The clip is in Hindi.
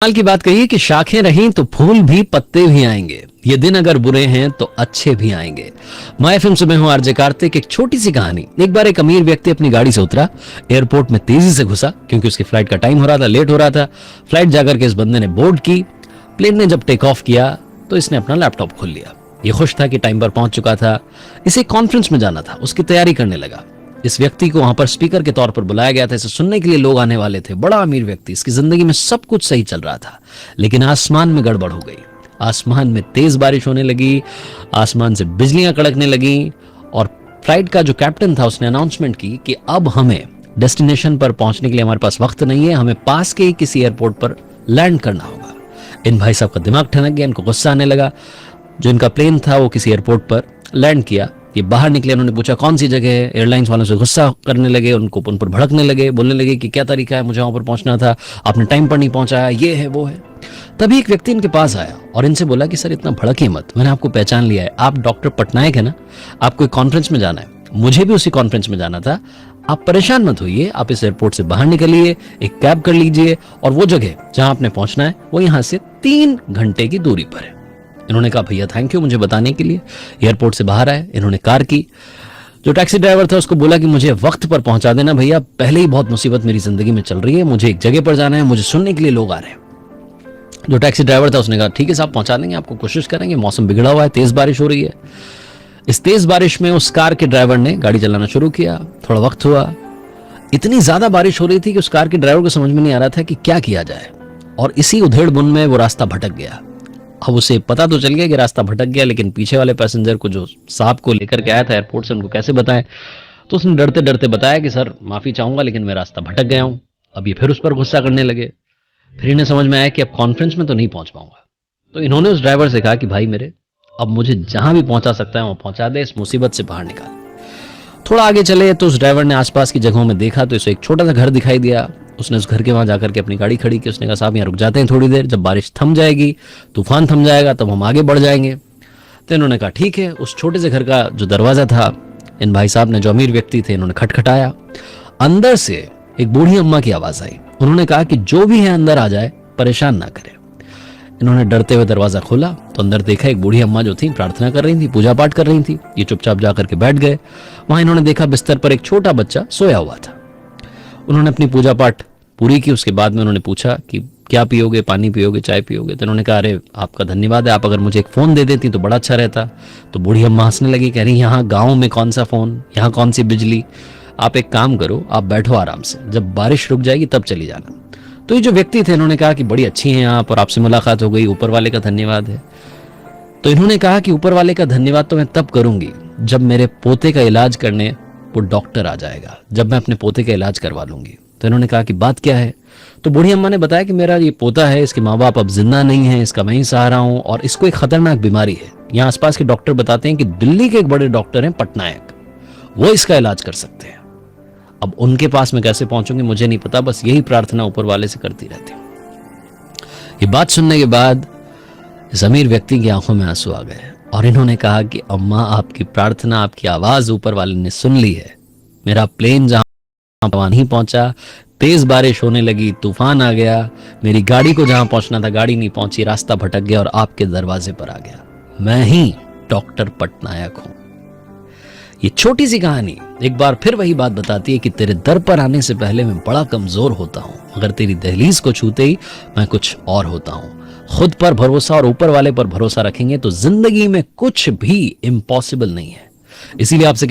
कमाल की बात कही कि शाखें रहीं तो फूल भी पत्ते भी आएंगे। ये दिन अगर बुरे हैं तो अच्छे भी आएंगे। मैं एफएम से मैं हूं आरजे कार्तिक। एक छोटी सी कहानी। एक बार एक अमीर व्यक्ति अपनी गाड़ी से उतरा, एयरपोर्ट में तेजी से घुसा क्योंकि उसकी फ्लाइट का टाइम हो रहा था, लेट हो रहा था। फ्लाइट जाकर के इस बंदे ने बोर्ड की। प्लेन ने जब टेक ऑफ किया तो इसने अपना लैपटॉप खोल लिया। ये खुश था कि टाइम पर पहुंच चुका था। इसे कॉन्फ्रेंस में जाना था, उसकी तैयारी करने लगा। इस व्यक्ति को वहां पर स्पीकर के तौर पर बुलाया गया था। इसे सुनने के लिए लोग आने वाले थे। बड़ा अमीर व्यक्ति, इसकी जिंदगी में सब कुछ सही चल रहा था, लेकिन आसमान में गड़बड़ हो गई। आसमान में तेज बारिश होने लगी, आसमान से बिजलियां कड़कने लगी और फ्लाइट का जो कैप्टन था उसने अनाउंसमेंट की कि अब हमें डेस्टिनेशन पर पहुंचने के लिए हमारे पास वक्त नहीं है, हमें पास के ही किसी एयरपोर्ट पर लैंड करना होगा। इन भाई साहब का दिमाग ठनक गया, इनको गुस्सा आने लगा। जो इनका प्लेन था वो किसी एयरपोर्ट पर लैंड किया। ये बाहर निकले, उन्होंने पूछा कौन सी जगह है। एयरलाइंस वालों से गुस्सा करने लगे, उनको उन पर भड़कने लगे, बोलने लगे कि क्या तरीका है, मुझे वहां पर पहुंचना था, आपने टाइम पर नहीं पहुंचाया, ये है वो है। तभी एक व्यक्ति इनके पास आया और इनसे बोला कि सर इतना भड़किए मत, मैंने आपको पहचान लिया है, आप डॉक्टर पटनायक है ना, आपको एक कॉन्फ्रेंस में जाना है, मुझे भी उसी कॉन्फ्रेंस में जाना था, आप परेशान मत होइए, आप इस एयरपोर्ट से बाहर निकलिए, एक कैब कर लीजिए और वो जगह जहां आपने पहुंचना है वो यहां से 3 घंटे की दूरी पर है। इन्होंने कहा भैया थैंक यू मुझे बताने के लिए। एयरपोर्ट से बाहर आए, इन्होंने कार की। जो टैक्सी ड्राइवर था उसको बोला कि मुझे वक्त पर पहुंचा देना भैया, पहले ही बहुत मुसीबत मेरी जिंदगी में चल रही है, मुझे एक जगह पर जाना है, मुझे सुनने के लिए लोग आ रहे हैं। जो टैक्सी ड्राइवर था उसने कहा ठीक है साहब पहुंचा देंगे आपको, कोशिश करेंगे, मौसम बिगड़ा हुआ है, तेज बारिश हो रही है। इस तेज बारिश में उस कार के ड्राइवर ने गाड़ी चलाना शुरू किया। थोड़ा वक्त हुआ, इतनी ज्यादा बारिश हो रही थी कि उस कार के ड्राइवर को समझ में नहीं आ रहा था कि क्या किया जाए, और इसी उधेड़ बुन में वो रास्ता भटक गया। अब उसे पता तो चल गया कि रास्ता भटक गया, लेकिन पीछे वाले पैसेंजर को, जो साहब को लेकर के आया था एयरपोर्ट से, उनको कैसे बताएं। तो उसने डरते डरते बताया कि सर माफी चाहूंगा लेकिन मैं रास्ता भटक गया हूं। अब ये फिर उस पर गुस्सा करने लगे। फिर इन्हें समझ में आया कि अब कॉन्फ्रेंस में तो नहीं पहुंच पाऊंगा। तो इन्होंने उस ड्राइवर से कहा कि भाई मेरे, अब मुझे जहां भी पहुंचा सकता है वहां पहुंचा दे, इस मुसीबत से बाहर निकाल। थोड़ा आगे चले तो उस ड्राइवर ने आसपास की जगहों में देखा तो इसे एक छोटा सा घर दिखाई दिया। उसने उस घर के वहां जाकर के अपनी गाड़ी खड़ी की। उसने कहा साहब यहाँ रुक जाते हैं थोड़ी देर, जब बारिश थम जाएगी, तूफान थम जाएगा, तब हम आगे बढ़ जाएंगे। तो इन्होंने कहा ठीक है। उस छोटे से घर का जो दरवाजा था, इन भाई साहब ने, जो अमीर व्यक्ति थे, इन्होंने खटखटाया। अंदर से एक बूढ़ी अम्मा की आवाज आई। उन्होंने कहा कि जो भी है अंदर आ जाए, परेशान ना करे। इन्होंने डरते हुए दरवाजा खोला तो अंदर देखा एक बूढ़ी अम्मा जो थी प्रार्थना कर रही थी, पूजा पाठ कर रही थी। ये चुपचाप जाकर के बैठ गए। वहां इन्होंने देखा बिस्तर पर एक छोटा बच्चा सोया हुआ था। उन्होंने अपनी पूजा पाठ पूरी की। उसके बाद में उन्होंने पूछा कि क्या पियोगे, पानी पियोगे, चाय पियोगे। तो उन्होंने कहा अरे आपका धन्यवाद है, आप अगर मुझे एक फोन दे देती तो बड़ा अच्छा रहता। तो बूढ़ी अम्मा हंसने लगी, कह रही यहाँ गाँव में कौन सा फोन, यहाँ कौन सी बिजली, आप एक काम करो, आप बैठो आराम से, जब बारिश रुक जाएगी तब चली जाना। तो ये जो व्यक्ति थे इन्होंने कहा कि बड़ी अच्छी हैं आप और आपसे मुलाकात हो गई, ऊपर वाले का धन्यवाद है। तो इन्होंने कहा कि ऊपर वाले का धन्यवाद तो मैं तब करूंगी जब मेरे पोते का इलाज करने वो डॉक्टर आ जाएगा, जब मैं अपने पोते का इलाज करवा लूंगी। तो इन्होंने कहा कि बात क्या है। तो बूढ़ी अम्मा ने बताया कि मेरा ये पोता है, इसके माँ बाप अब जिंदा नहीं है, इसका मैं ही सहारा हूं और इसको एक खतरनाक बीमारी है। यहाँ आसपास के डॉक्टर बताते हैं कि दिल्ली के एक बड़े डॉक्टर हैं पटनायक, वो इसका इलाज कर सकते हैं। अब उनके पास मैं कैसे पहुंचूंगी मुझे नहीं पता, बस यही प्रार्थना ऊपर वाले से करती रहती हूँ। ये बात सुनने के बाद इस अमीर व्यक्ति की आंखों में आंसू आ गए और इन्होंने कहा कि अम्मा आपकी प्रार्थना, आपकी आवाज ऊपर वाले ने सुन ली है। मेरा प्लेन जहां नहीं पहुंचा, तेज बारिश होने लगी, तूफान आ गया, मेरी गाड़ी को जहां पहुंचना था गाड़ी नहीं पहुंची, रास्ता भटक गया और आपके दरवाजे पर आ गया। मैं ही डॉक्टर पटनायक हूं। ये छोटी सी कहानी एक बार फिर वही बात बताती है कि तेरे दर पर आने से पहले मैं बड़ा कमजोर होता हूं, मगर तेरी दहलीज को छूते ही मैं कुछ और होता हूं। खुद पर भरोसा और ऊपर वाले पर भरोसा रखेंगे तो जिंदगी में कुछ भी इम्पॉसिबल नहीं है। इसीलिए आपसे